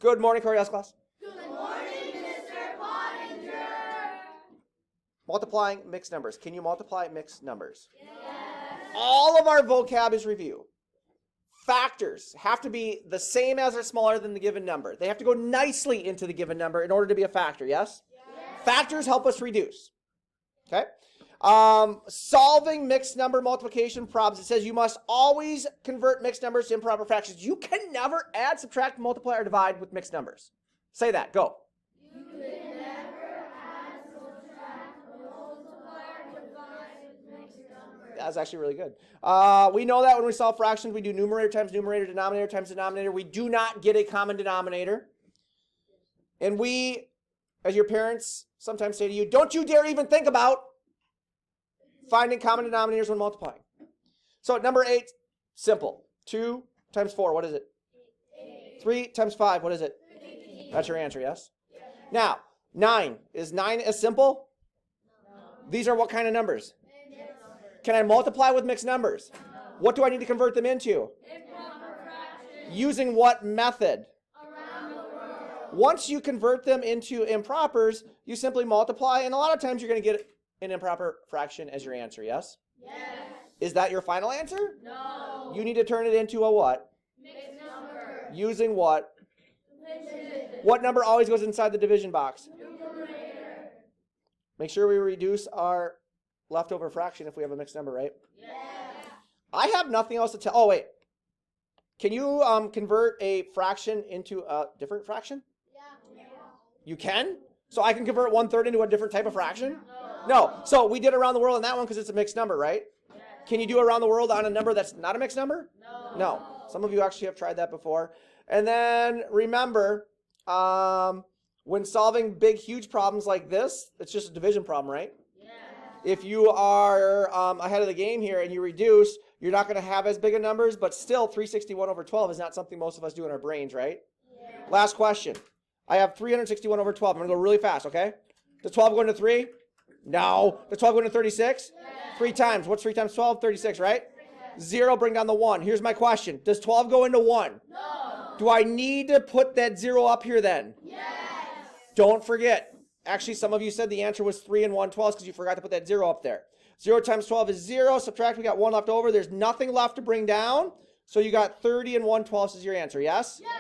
Good morning, Coryell class. Good morning, Mr. Pottinger. Multiplying mixed numbers. Can you multiply mixed numbers? Yes. All of our vocab is review. Factors have to be the same as or smaller than the given number. They have to go nicely into the given number in order to be a factor, yes? Yes. Factors help us reduce. Okay? Solving mixed number multiplication problems. It says you must always convert mixed numbers to improper fractions. You can never add, subtract, multiply, or divide with mixed numbers. Say that. Go. You can never add, subtract, multiply, or divide with mixed numbers. That's actually really good. We know that when we solve fractions, we do numerator times numerator, denominator times denominator. We do not get a common denominator. And we, as your parents, sometimes say to you, don't you dare even think about finding common denominators when multiplying. So number 8, simple. 2 times 4, what is it? 8. 3 times 5, what is it? 15. That's your answer, yes? Yes. Now, 9. Is 9 as simple? No. These are what kind of numbers? Mixed numbers. Can I multiply with mixed numbers? No. What do I need to convert them into? Improper fractions. Using what method? Around the world. Once you convert them into impropers, you simply multiply, and a lot of times you're going to get an improper fraction as your answer, yes? Yes. Is that your final answer? No. You need to turn it into a what? Mixed number. Using what? Division. What number always goes inside the division box? Numerator. Make sure we reduce our leftover fraction if we have a mixed number, right? Yes. I have nothing else to tell. Oh, wait. Can you convert a fraction into a different fraction? Yeah. You can? So I can convert 1/3 into a different type of fraction? No. So we did around the world on that one because it's a mixed number, right? Yes. Can you do around the world on a number that's not a mixed number? No. No. Some of you actually have tried that before. And then remember, when solving big, huge problems like this, it's just a division problem, right? Yes. If you are ahead of the game here and you reduce, you're not going to have as big of numbers, but still 361 over 12 is not something most of us do in our brains, right? Yes. Last question. I have 361 over 12. I'm going to go really fast, okay? Does 12 go into 3? No. Does 12 go into 36? Yes. 3 times. What's 3 times 12? 36, right? 0, bring down the 1. Here's my question. Does 12 go into 1? No. Do I need to put that 0 up here then? Yes. Don't forget. Actually, some of you said the answer was 3 and 1/12 because you forgot to put that 0 up there. 0 times 12 is 0. Subtract, we got 1 left over. There's nothing left to bring down. So you got 30 and 1/12 is your answer, yes? Yes.